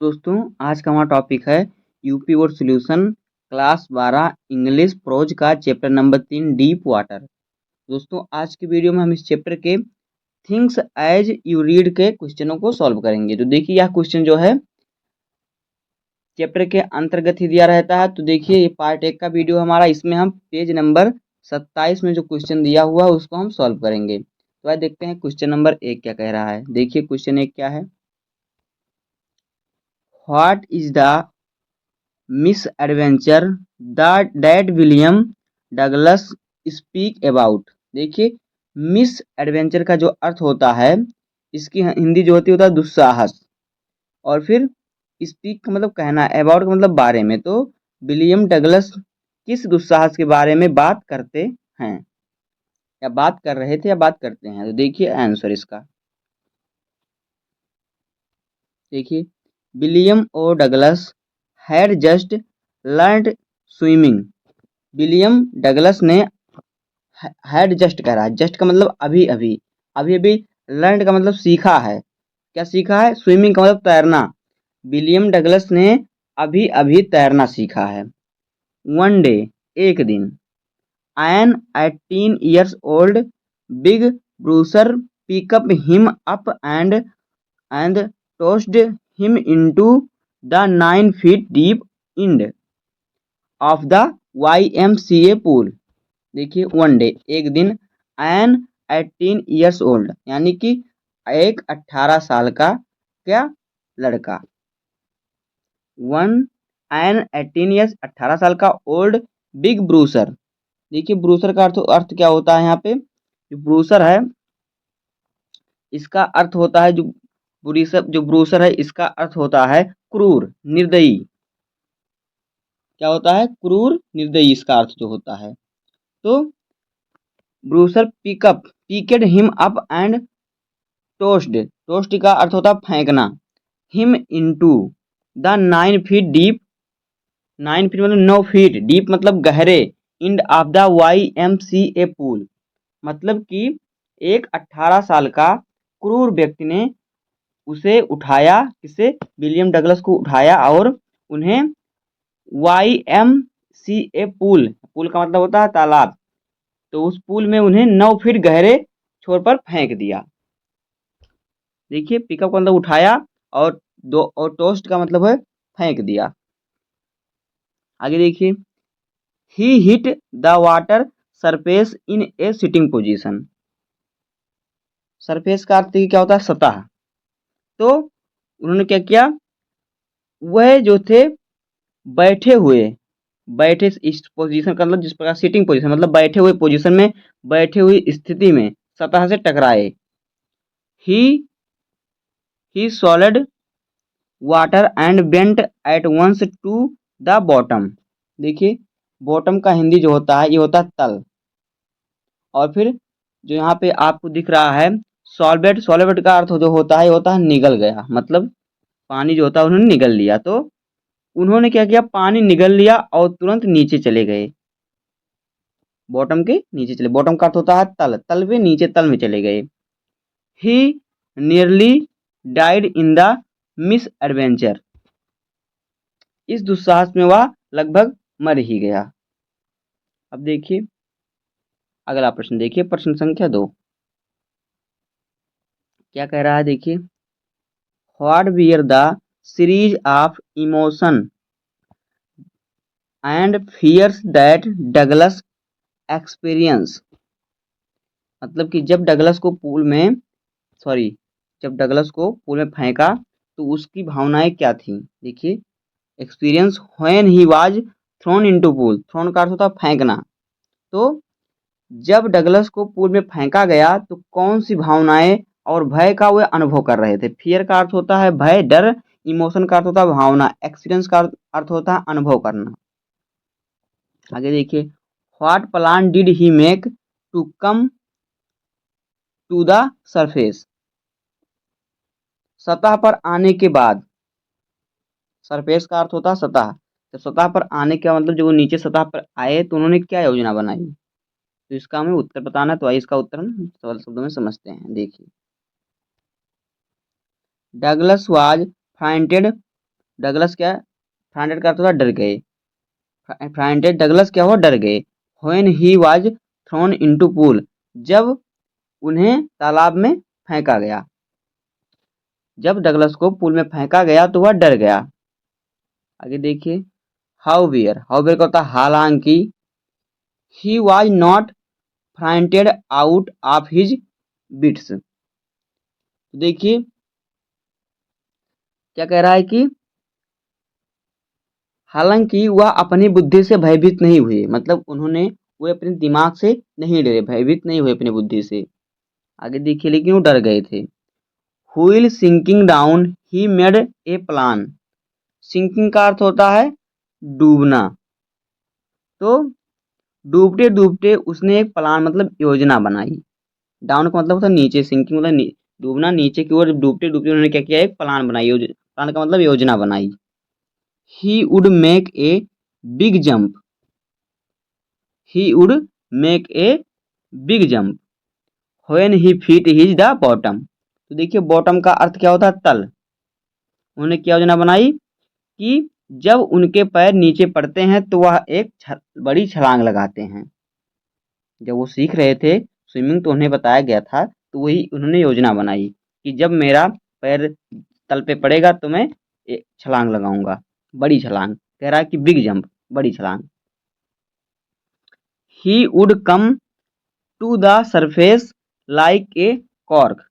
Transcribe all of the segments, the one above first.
दोस्तों आज का हमारा टॉपिक है UP board solution class 12 English pros का चैप्टर नंबर 3 डीप वाटर। दोस्तों आज की वीडियो में हम इस चैप्टर के थिंग्स एज यू रीड के क्वेश्चनों को सॉल्व करेंगे। तो देखिए यह क्वेश्चन जो है चैप्टर के अंतर्गत ही दिया रहता है। तो देखिए ये पार्ट 1 का वीडियो हमारा, इसमें हम पेज नंबर 27 में जो क्वेश्चन दिया हुआ है उसको हम सॉल्व करेंगे। तो आइए देखते हैं क्वेश्चन नंबर 1 क्या कह रहा है। देखिए क्वेश्चन 1 क्या है, what is the miss adventure that William Douglas speak about. देखिए मिस एडवेंचर का जो अर्थ होता है, इसकी हिंदी जो होती है दुस्साहस, और फिर स्पीक का मतलब कहना, अबाउट का मतलब बारे में। तो विलियम डगलस किस दुस्साहस के बारे में बात करते हैं, या बात कर रहे थे या बात करते हैं। तो देखिए आंसर इसका, देखिए William O Douglas had just learned swimming. William Douglas ने हैड जस्ट कह रहा है, जस्ट का मतलब अभी अभी, अभी अभी, लर्न का मतलब सीखा है। क्या सीखा है? स्विमिंग का मतलब तैरना। विलियम डगलस ने अभी अभी तैरना सीखा है। वन डे, एक दिन, an 18 years old big bruiser picked him up and tossed him into the 9 feet deep end of the YMCA pool. देखिए वन डे, एक दिन, एन 18 years old यानी कि एक 18 साल का क्या लड़का, वन एन 18 years 18 साल का, ओल्ड बिग ब्रूसर। देखिए ब्रूसर का अर्थ क्या होता है यहाँ पे, जो ब्रूसर है इसका अर्थ होता है, जो ब्रूसर है इसका अर्थ होता है क्रूर निर्दयी। क्या होता है? क्रूर निर्दयी, इसका अर्थ जो होता है। तो Bruiser picked him up and tossed, tossed का अर्थ होता है फेंकना, him into the 9 feet deep, 9 feet मतलब 9 feet, डीप मतलब गहरे, end of the YMCA pool मतलब कि एक 18 साल का क्रूर व्यक्ति ने उसे उठाया, किसे? विलियम डगलस को उठाया, और उन्हें YMCA पूल, पूल का मतलब होता है तालाब, तो उस पूल में उन्हें 9 feet गहरे छोर पर फेंक दिया। देखिए पिकअप का मतलब उठाया, और टोस्ट का मतलब है फेंक दिया। आगे देखिए, he hit the water surface in a sitting position. Surface का अर्थ क्या होता है? सतह। तो उन्होंने क्या किया, वह जो थे बैठे हुए, बैठे इस पोजीशन का मतलब जिस प्रकार सिटिंग पोजीशन मतलब बैठे हुए पोजीशन में, बैठे हुई स्थिति में सतह से टकराए। He hit solid water and went at once to the bottom. देखिए बॉटम का हिंदी जो होता है ये होता है तल, और फिर जो यहाँ पे आपको दिख रहा है सॉल्वेट, सॉल्वेट का अर्थ जो होता है ये होता है निगल गया, मतलब पानी जो होता है उन्होंने निगल लिया। तो उन्होंने क्या किया, पानी निगल लिया और तुरंत नीचे चले गए, बॉटम के नीचे चले। बॉटम का अर्थ होता है तल, तल पे नीचे, तल में चले गए। He nearly died in the misadventure. इस दुस्साहस में वह लगभग मर ही गया। अब देखिए अगला प्रश्न, देखिए प्रश्न संख्या 2 क्या कह रहा है। देखिए what were the series of emotion and fears that Douglas experience. मतलब कि जब डगलस को पूल में, सॉरी, जब डगलस को पूल में फेंका तो उसकी भावनाएं क्या थी। देखिए experience when he was thrown into pool, thrown का अर्थ होता है फेंकना। तो जब डगलस को पूल में फेंका गया तो कौन सी भावनाएं और भय का वे अनुभव कर रहे थे। फियर का अर्थ होता है भय, डर, इमोशन का अर्थ होता है भावना, एक्सपीरियंस का अर्थ होता है अनुभव करना। आगे देखिए, what plan did he make to come to the surface. सतह पर आने के बाद, सरफेस का अर्थ होता है सतह, तो सतह पर आने का मतलब जब वो नीचे सतह पर आए तो उन्होंने क्या योजना बनाई। तो इसका हमें उत्तर बताना है, तो आइए इसका उत्तर हम सरल शब्दों में समझते हैं। देखिए डगलस वाज फ्राइटेंड डगलस क्या है, फ्राइटेड का अर्थ होता है डर गए, फ्राइटेड डगलस क्या हुआ, डर गए। When he was thrown into pool, जब उन्हें तालाब में फेंका गया, जब डगलस को पूल में फेंका गया तो वह डर गया। आगे देखिए, हाउवेयर, हाउवेयर का होता है हालांकि, he was not frightened out of his bits. देखिए क्या कह रहा है कि हालांकि वह अपनी बुद्धि से भयभीत नहीं हुए, मतलब उन्होंने, वो अपने दिमाग से नहीं डरे, भयभीत नहीं हुए अपनी बुद्धि से। आगे देखिए, लेकिन वो डर गए थे। While sinking down he made a plan, sinking का अर्थ होता है डूबना, तो डूबते डूबते उसने एक प्लान मतलब योजना बनाई। डाउन का मतलब होता है नीचे, सिंकिंग मतलब डूबना, नीचे की ओर डूबते डूबते उन्होंने क्या किया, एक प्लान बनाई, प्लान का मतलब योजना बनाई। He would make a big jump, he would make a big jump when he feet his the bottom। तो देखिए बॉटम का अर्थ क्या होता है, तल। उन्होंने क्या योजना बनाई कि जब उनके पैर नीचे पड़ते हैं तो वह एक बड़ी छलांग लगाते हैं। जब वो सीख रहे थे स्विमिंग तो उन्हें बताया गया था, तो वही उन्होंने योजना बनाई कि जब मेरा पैर तल पे पड़ेगा तो मैं एक छलांग लगाऊंगा, बड़ी छलांग, कह रहा है कि बिग जंप, बड़ी छलांग। He would come to the surface like a cork,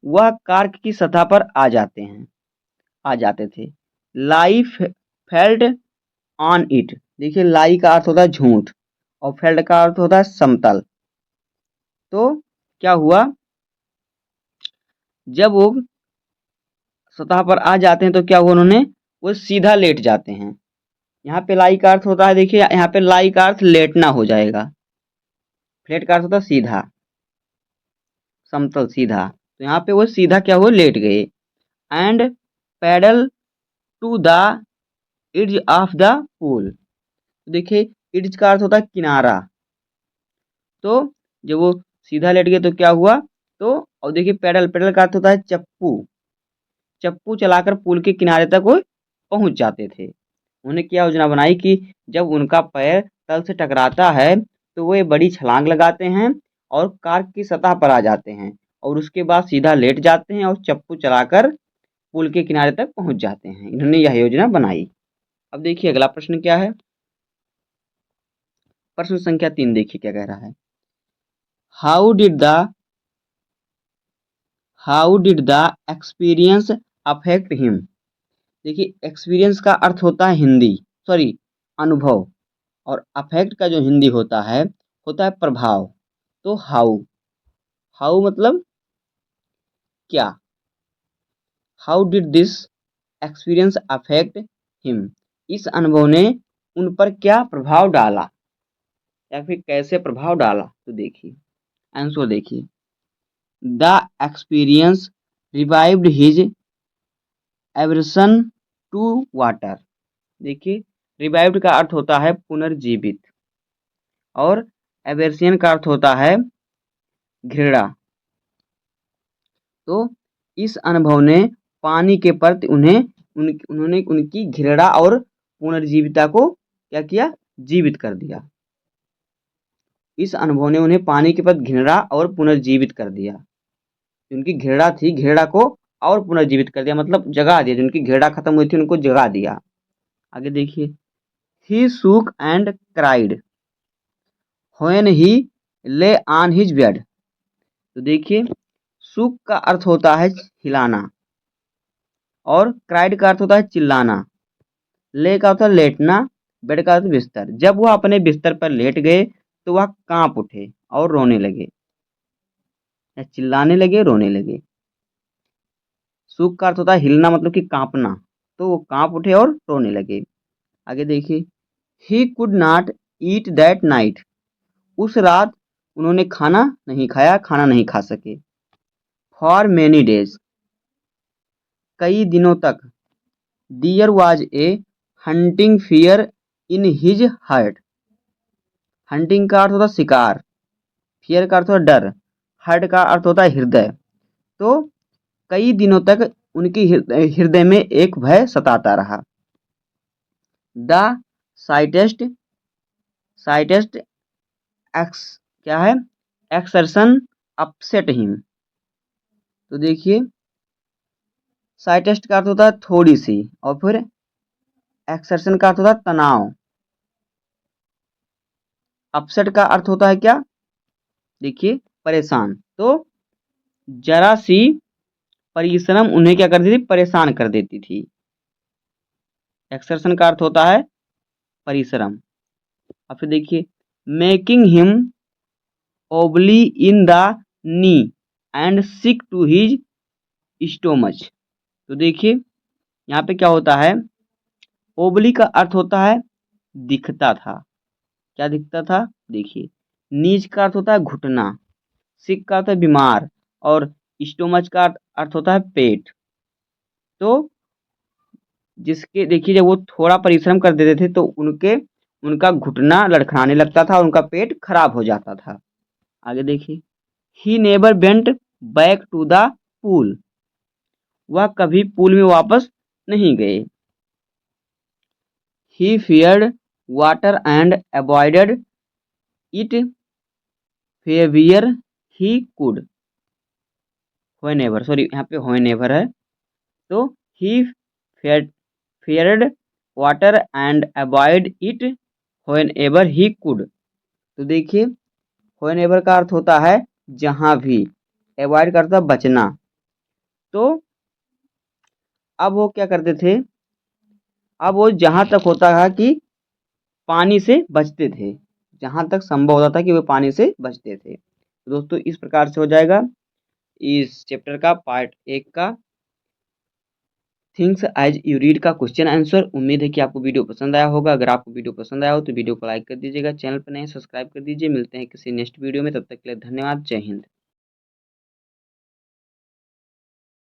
वह कार्क की सतह पर आ जाते थे। लाई फेल्ट ऑन इट, देखिए लाई का अर्थ होता है झूठ और फेल्ट का अर्थ होता है समतल। तो क्या हुआ, जब वो सतह पर आ जाते हैं तो क्या हुआ, उन्होंने वो सीधा लेट जाते हैं। यहाँ पे लाई का अर्थ होता है, देखिए यहाँ पे लाई का अर्थ लेटना हो जाएगा, फ्लैट का अर्थ होता है सीधा, समतल सीधा, तो यहाँ पे वो सीधा क्या हुआ, लेट गए। And paddled to the edge of the pool, देखिए इड्ज का अर्थ होता है किनारा, तो जब वो सीधा लेट गए तो क्या हुआ, तो और देखिए पैडल, पैडल का अर्थ होता है चप्पू, चप्पू चलाकर पुल के किनारे तक वो पहुंच जाते थे। उन्होंने क्या योजना बनाई कि जब उनका पैर तल से टकराता है तो वो एक बड़ी छलांग लगाते हैं और कार की सतह पर आ जाते हैं और उसके बाद सीधा लेट जाते हैं और चप्पू चलाकर पुल के किनारे तक पहुंच जाते हैं। इन्होंने यह योजना बनाई। अब देखिए अगला प्रश्न क्या है, प्रश्न संख्या 3 देखिए क्या कह रहा है। How did the how did the experience affect him, देखिए एक्सपीरियंस का अर्थ होता है हिंदी, सॉरी अनुभव, और अफेक्ट का जो हिंदी होता है प्रभाव। तो हाउ, हाउ मतलब क्या, how did this experience affect him, इस अनुभव ने उन पर क्या प्रभाव डाला या फिर कैसे प्रभाव डाला। तो देखिए आंसर देखिए, the experience revived his aversion to water, देखिए रिवाइव्ड का अर्थ होता है पुनर्जीवित और एवर्सियन का अर्थ होता है घृणा। तो इस अनुभव ने पानी के प्रति उन्होंने उनकी घृणा और पुनर्जीविता को क्या किया, जीवित कर दिया। इस अनुभव ने उन्हें पानी के प्रति घृणा और पुनर्जीवित कर दिया। उनकी घृणा थी, घृणा को और पुनर्जीवित कर दिया, मतलब जगा दिया, जिनकी घृणा खत्म हुई थी उनको जगा दिया। आगे देखिए, he shook and cried when he lay on his bed, तो देखिए शूक का अर्थ होता है हिलाना और क्राइड का अर्थ होता है चिल्लाना, ले का अर्थ है लेटना, बेड का अर्थ बिस्तर। जब वह अपने बिस्तर पर लेट गए तो वह कांप उठे और रोने लगे, या चिल्लाने लगे, रोने लगे। शूक का अर्थ होता है हिलना मतलब कि कांपना, तो वो कांप उठे और रोने लगे। आगे देखिए, he could not eat that night, उस रात उन्होंने खाना नहीं खाया, खाना नहीं खा सके। फॉर मेनी डेज, कई दिनों तक। There was a haunting fear in his heart, haunting का अर्थ होता है शिकार, फियर का अर्थ होता है डर, हार्ट का अर्थ होता है हृदय। तो कई दिनों तक उनकी हृदय में एक भय सताता रहा। द साइटेस्ट साइटेस्ट एक्स क्या है, एक्सर्शन अपसेट हिम। तो देखिए साइटेस्ट का अर्थ होता है थोड़ी सी, और फिर एक्सर्शन का अर्थ होता है तनाव, अपसेट का अर्थ होता है क्या, देखिए परेशान। तो जरा सी परिश्रम उन्हें क्या कर देती थी, परेशान कर देती थी। एक्सर्शन का अर्थ होता है परिश्रम। अब फिर देखिए making him wobbly in the knee and sick to his stomach. तो देखिए यहाँ पे क्या होता है, ओबली का अर्थ होता है दिखता था, क्या दिखता था, देखिए नीज का अर्थ होता है घुटना, सिक का अर्थ है बीमार, और स्टोमच का अर्थ होता है पेट। तो जिसके देखिए जब वो थोड़ा परिश्रम कर देते थे तो उनका घुटना लड़खड़ाने लगता था और उनका पेट खराब हो जाता था। आगे देखिए he never went back to the pool, वह कभी पूल में वापस नहीं गए। He feared water and avoided it where he could, whenever, sorry यहाँ पे व्हेनेवर है। तो ही feared water and avoid it whenever he could। तो देखिए whenever का अर्थ होता है जहां भी, avoid का अर्थ है बचना। तो अब वो क्या करते थे, अब वो जहां तक होता है कि पानी से बचते थे, जहां तक संभव होता था कि वो पानी से बचते थे। तो दोस्तों इस प्रकार से हो जाएगा इस चैप्टर का पार्ट 1 का थिंग्स एज यू रीड का क्वेश्चन आंसर। उम्मीद है कि आपको वीडियो पसंद आया होगा। अगर आपको वीडियो पसंद आया हो तो वीडियो को लाइक कर दीजिएगा, चैनल पर नए सब्सक्राइब कर दीजिए। मिलते हैं किसी नेक्स्ट वीडियो में, तब तक के लिए धन्यवाद, जय हिंद।